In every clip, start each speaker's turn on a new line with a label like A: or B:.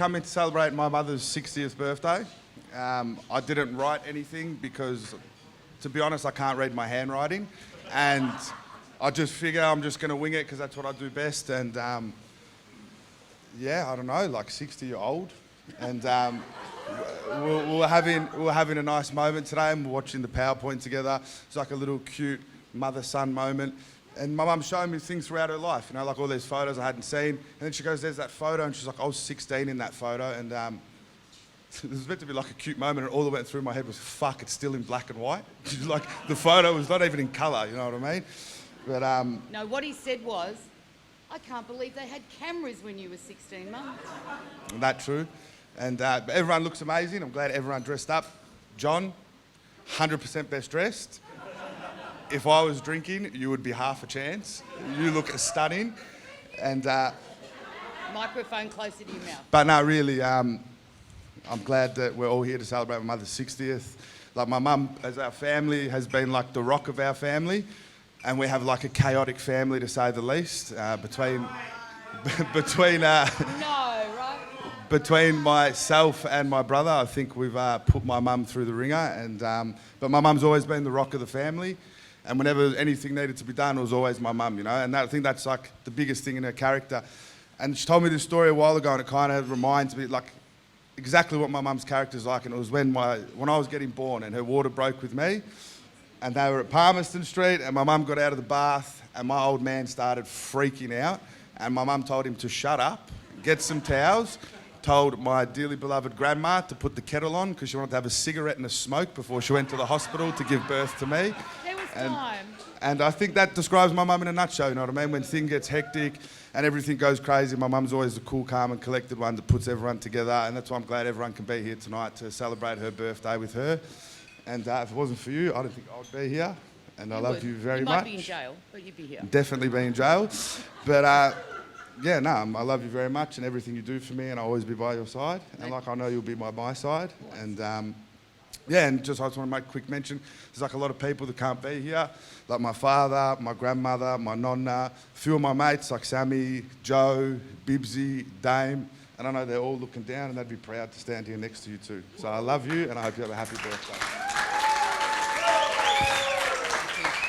A: Come in to celebrate my mother's 60th birthday. I didn't write anything because, to be honest, I can't read my handwriting. And I just figure I'm just going to wing it because that's what I do best. And yeah, I don't know, like 60-year-old. And we're having a nice moment today, and we're watching the PowerPoint together. It's like a little cute mother-son moment. And my mum showed me things throughout her life, you know, like all these photos I hadn't seen. And then she goes, there's that photo, and she's like, I was 16 in that photo. And it was meant to be like a cute moment, and all that went through my head was, fuck, it's still in black and white. Like, the photo was not even in colour, you know what I mean? But
B: no, what he said was, I can't believe they had cameras when you were 16 months.
A: That's true. And but everyone looks amazing. I'm glad everyone dressed up. John, 100% best dressed. If I was drinking, you would be half a chance. You look stunning. And
B: microphone closer to your mouth.
A: But no, really, I'm glad that we're all here to celebrate my mother's 60th. Like, my mum, as our family, has been like the rock of our family. And we have like a chaotic family, to say the least, between myself and my brother. I think we've put my mum through the ringer. And but my mum's always been the rock of the family. And whenever anything needed to be done, it was always my mum, you know. And I think that's like the biggest thing in her character. And she told me this story a while ago, and it kind of reminds me like exactly what my mum's character's like. And it was when I was getting born, and her water broke with me. And they were at Palmerston Street, and my mum got out of the bath, and my old man started freaking out. And my mum told him to shut up, get some towels, told my dearly beloved grandma to put the kettle on because she wanted to have a cigarette and a smoke before she went to the hospital to give birth to me.
B: There was time.
A: And I think that describes my mum in a nutshell, you know what I mean? When things gets hectic and everything goes crazy, my mum's always the cool, calm and collected one that puts everyone together. And that's why I'm glad everyone can be here tonight to celebrate her birthday with her. And if it wasn't for you, I don't think I would be here. And I love you very much.
B: You might be in jail, but you'd be here.
A: Definitely be in jail. But yeah, no, I love you very much and everything you do for me, and I'll always be by your side. And like, I know you'll be by my side. And yeah, and just I just want to make a quick mention. There's like a lot of people that can't be here, like my father, my grandmother, my nonna, a few of my mates like Sammy, Joe, Bibsy, Dame. And I know they're all looking down, and they'd be proud to stand here next to you too. So I love you, and I hope you have a happy birthday.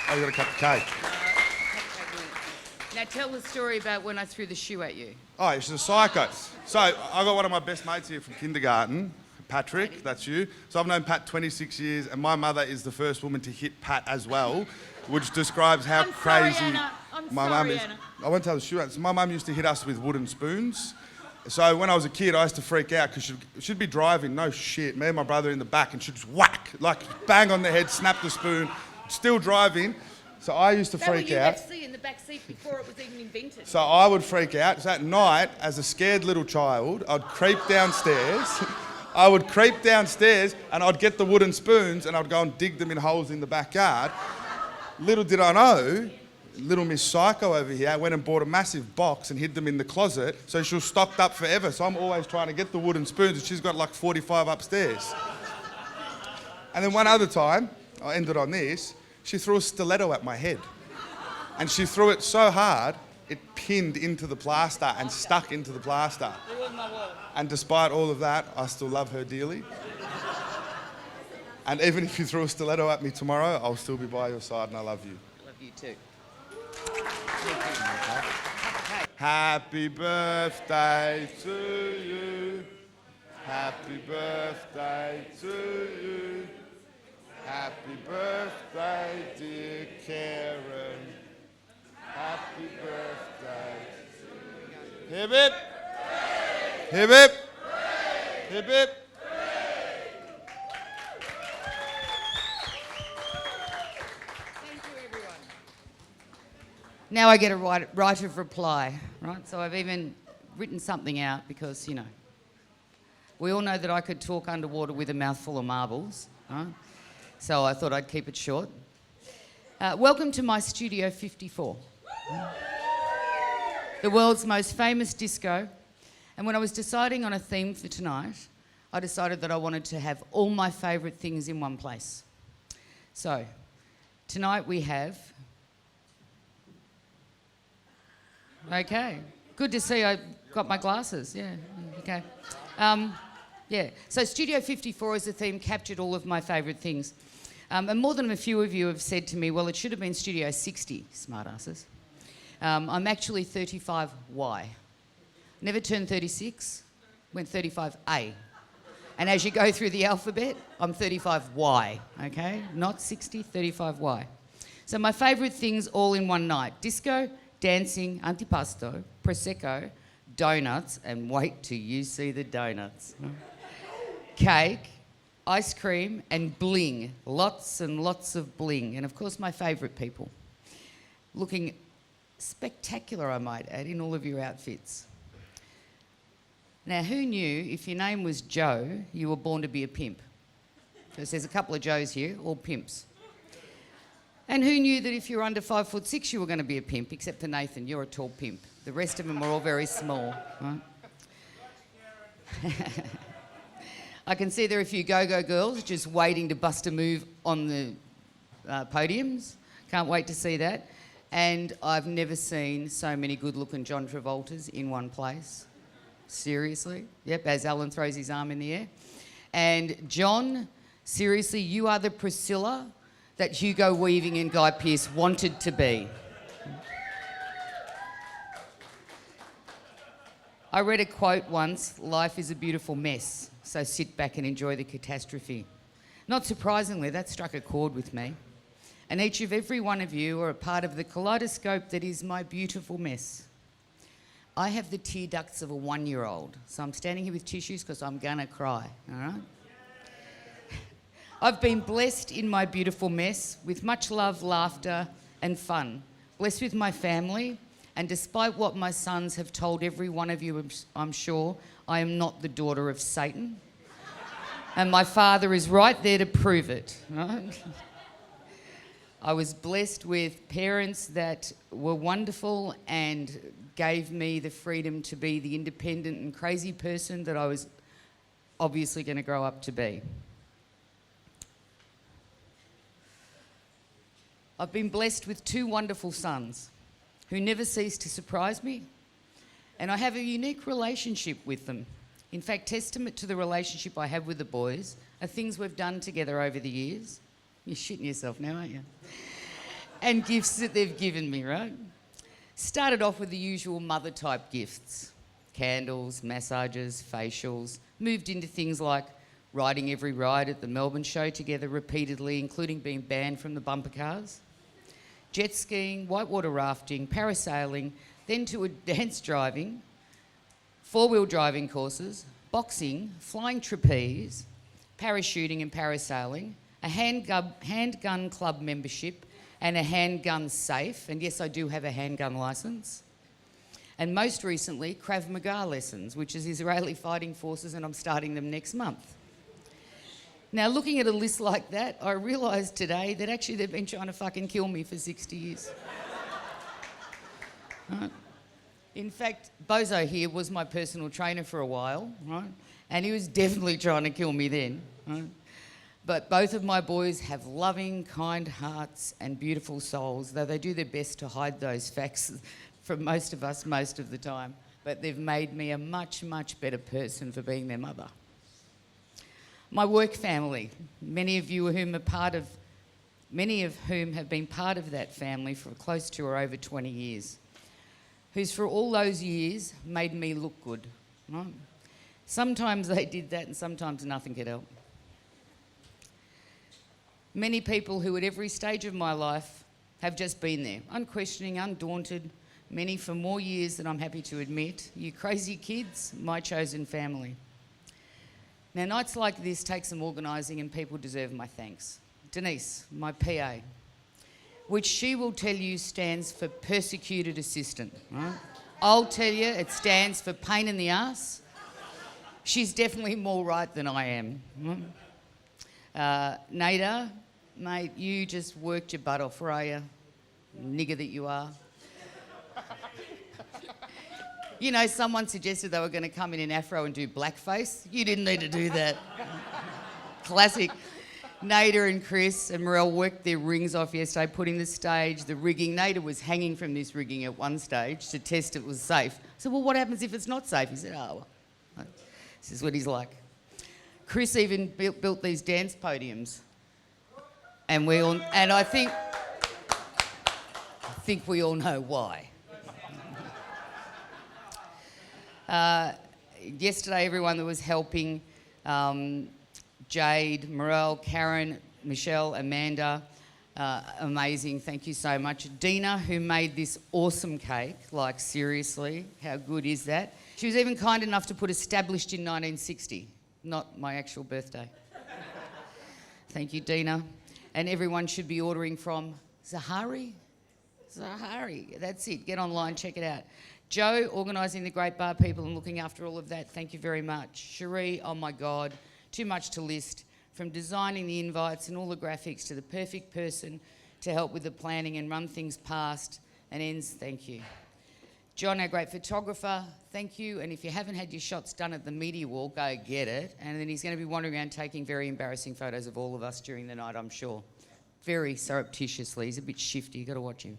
A: Oh, you got a cup of cake.
B: Now tell the story about when I threw the shoe at you.
A: Oh, she's a psycho. So I got one of my best mates here from kindergarten, Patrick, that's you. So I've known Pat 26 years, and my mother is the first woman to hit Pat as well, which describes how crazy my mum is.
B: Anna.
A: I won't tell the shoe out. So my mum used to hit us with wooden spoons. So when I was a kid, I used to freak out because she'd be driving, no shit, me and my brother in the back, and she'd just whack, like bang on the head, snap the spoon, still driving. So I used to freak out.
B: UFC in the back seat before it was even invented.
A: So I would freak out. So at night, as a scared little child, I'd creep downstairs. And I'd get the wooden spoons and I'd go and dig them in holes in the backyard. Little did I know, little Miss Psycho over here went and bought a massive box and hid them in the closet, so she was stocked up forever. So I'm always trying to get the wooden spoons, and she's got like 45 upstairs. And then one other time, I ended on this, she threw a stiletto at my head. And she threw it so hard, it pinned into the plaster and stuck into the plaster. And despite all of that, I still love her dearly. And even if you threw a stiletto at me tomorrow, I'll still be by your side, and I love you.
B: I love you too.
A: Happy birthday to you. Happy birthday to you. Happy birthday, dear Keran. Happy birthday. Hip hip. Hip hip. Hip hip.
B: Now I get a right of reply, right? So I've even written something out because, you know, we all know that I could talk underwater with a mouthful of marbles, right? So I thought I'd keep it short. Welcome to my Studio 54, the world's most famous disco. And when I was deciding on a theme for tonight, I decided that I wanted to have all my favourite things in one place. So tonight we have... Okay, good to see I got my glasses, yeah, okay. Yeah, so Studio 54 as a theme captured all of my favourite things. And more than a few of you have said to me, well, it should have been Studio 60, smartasses. I'm actually 35Y. Never turned 36, went 35A. And as you go through the alphabet, I'm 35Y, okay? Not 60, 35Y. So my favourite things all in one night. Disco, dancing, antipasto, prosecco, donuts, and wait till you see the donuts. Cake, ice cream, and bling. Lots and lots of bling. And of course, my favourite people. Looking spectacular, I might add, in all of your outfits. Now, who knew if your name was Joe, you were born to be a pimp? Because there's a couple of Joes here, all pimps. And who knew that if you were under 5'6", you were going to be a pimp, except for Nathan, you're a tall pimp. The rest of them were all very small. Right? I can see there are a few go-go girls just waiting to bust a move on the podiums. Can't wait to see that. And I've never seen so many good-looking John Travoltas in one place. Seriously. Yep, as Alan throws his arm in the air. And John, seriously, you are the Priscilla that Hugo Weaving and Guy Pearce wanted to be. I read a quote once, life is a beautiful mess, so sit back and enjoy the catastrophe. Not surprisingly, that struck a chord with me. And each of every one of you are a part of the kaleidoscope that is my beautiful mess. I have the tear ducts of a 1-year-old, so I'm standing here with tissues because I'm gonna cry, all right? I've been blessed in my beautiful mess with much love, laughter and fun. Blessed with my family, and despite what my sons have told every one of you, I'm sure, I am not the daughter of Satan. And my father is right there to prove it, right? I was blessed with parents that were wonderful and gave me the freedom to be the independent and crazy person that I was obviously going to grow up to be. I've been blessed with 2 wonderful sons who never cease to surprise me, and I have a unique relationship with them. In fact, testament to the relationship I have with the boys are things we've done together over the years. You're shitting yourself now, aren't you? And gifts that they've given me, right? Started off with the usual mother-type gifts. Candles, massages, facials. Moved into things like riding every ride at the Melbourne show together repeatedly, including being banned from the bumper cars. Jet skiing, whitewater rafting, parasailing, then to dance driving, 4-wheel driving courses, boxing, flying trapeze, parachuting and parasailing, a handgun club membership and a handgun safe. And yes, I do have a handgun licence. And most recently, Krav Maga lessons, which is Israeli Fighting Forces, and I'm starting them next month. Now, looking at a list like that, I realised today that actually they've been trying to fucking kill me for 60 years. Right? In fact, Bozo here was my personal trainer for a while, right? And he was definitely trying to kill me then, right? But both of my boys have loving, kind hearts and beautiful souls, though they do their best to hide those facts from most of us most of the time. But they've made me a much, much better person for being their mother. My work family, many of whom have been part of that family for close to or over 20 years, who's for all those years made me look good. Right? Sometimes they did that and sometimes nothing could help. Many people who at every stage of my life have just been there, unquestioning, undaunted, many for more years than I'm happy to admit. You crazy kids, my chosen family. Now, nights like this take some organising and people deserve my thanks. Denise, my PA, which she will tell you stands for persecuted assistant, right? I'll tell you it stands for pain in the ass. She's definitely more right than I am. Nader, mate, you just worked your butt off, were you? Nigger that you are. You know, someone suggested they were going to come in afro and do blackface. You didn't need to do that. Classic. Nader and Chris and Morel worked their rings off yesterday, putting the stage, the rigging. Nader was hanging from this rigging at one stage to test it was safe. I said, well, what happens if it's not safe? He said, oh, well. This is what he's like. Chris even built these dance podiums, and I think we all know why. Yesterday, everyone that was helping, Jade, Morel, Karen, Michelle, Amanda, amazing, thank you so much. Dina, who made this awesome cake, like seriously, how good is that? She was even kind enough to put established in 1960, not my actual birthday. Thank you, Dina. And everyone should be ordering from Zahari, that's it. Get online, check it out. Joe, organising the Great Bar people and looking after all of that, thank you very much. Cherie, oh my God, too much to list. From designing the invites and all the graphics to the perfect person to help with the planning and run things past and ends, thank you. John, our great photographer, thank you. And if you haven't had your shots done at the media wall, go get it. And then he's going to be wandering around taking very embarrassing photos of all of us during the night, I'm sure. Very surreptitiously. He's a bit shifty. You've got to watch him.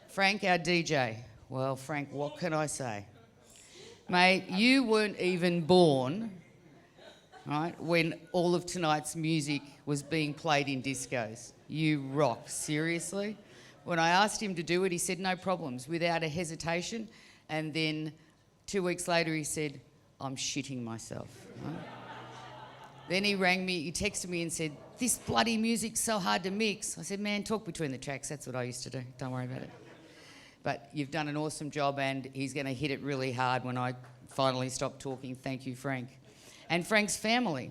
B: Frank, our DJ. Well, Frank, what can I say? Mate, you weren't even born, right, when all of tonight's music was being played in discos. You rock, seriously. When I asked him to do it, he said no problems, without a hesitation. And then 2 weeks later, he said, I'm shitting myself. Right? Then he rang me, he texted me and said, this bloody music's so hard to mix. I said, man, talk between the tracks. That's what I used to do. Don't worry about it. But you've done an awesome job, and he's going to hit it really hard when I finally stop talking. Thank you, Frank. And Frank's family,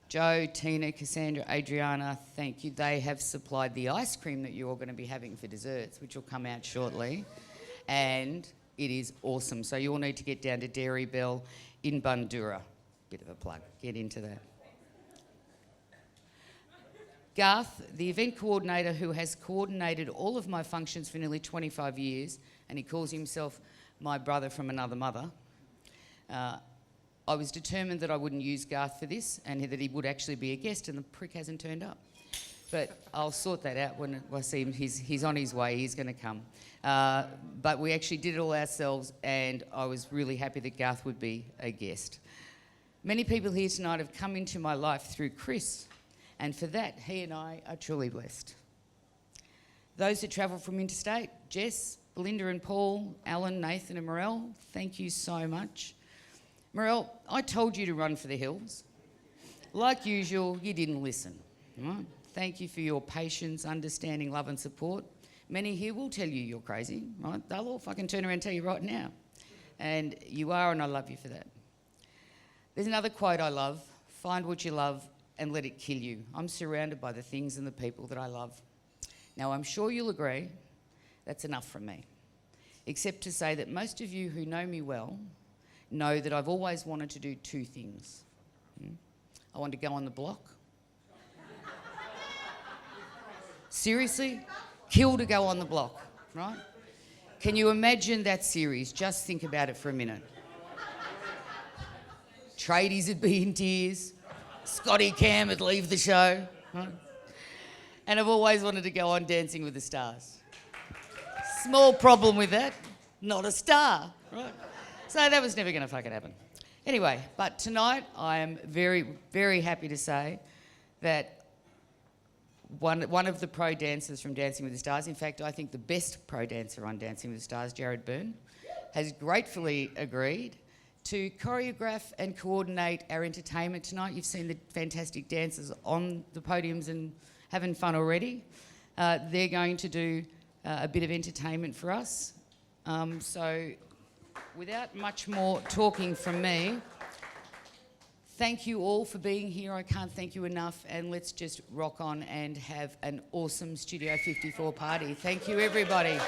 B: Joe, Tina, Cassandra, Adriana, thank you. They have supplied the ice cream that you're all going to be having for desserts, which will come out shortly. And it is awesome. So you all need to get down to Dairy Bell in Bundoora. Bit of a plug. Get into that. Garth, the event coordinator who has coordinated all of my functions for nearly 25 years, and he calls himself my brother from another mother. I was determined that I wouldn't use Garth for this and that he would actually be a guest, and the prick hasn't turned up. But I'll sort that out when I see him. He's on his way, he's going to come. But we actually did it all ourselves, and I was really happy that Garth would be a guest. Many people here tonight have come into my life through Chris, and for that, he and I are truly blessed. Those that travel from interstate, Jess, Belinda and Paul, Alan, Nathan and Morel, thank you so much. Morel, I told you to run for the hills. Like usual, you didn't listen. Right? Thank you for your patience, understanding, love and support. Many here will tell you you're crazy, right? They'll all fucking turn around and tell you right now. And you are, and I love you for that. There's another quote I love: find what you love and let it kill you. I'm surrounded by the things and the people that I love. Now, I'm sure you'll agree that's enough from me, except to say that most of you who know me well know that I've always wanted to do two things. I want to go on the block. Seriously? Kill to go on the block, right? Can you imagine that series? Just think about it for a minute. Tradies would be in tears. Scotty Cam would leave the show. Right? And I've always wanted to go on Dancing with the Stars. Small problem with that, not a star, right? So that was never going to fucking happen. Anyway, but tonight I am very, very happy to say that one of the pro dancers from Dancing with the Stars, in fact, I think the best pro dancer on Dancing with the Stars, Jared Byrne, has gratefully agreed to choreograph and coordinate our entertainment tonight. You've seen the fantastic dancers on the podiums and having fun already. They're going to do a bit of entertainment for us. So without much more talking from me, thank you all for being here. I can't thank you enough, and let's just rock on and have an awesome Studio 54 party. Thank you, everybody.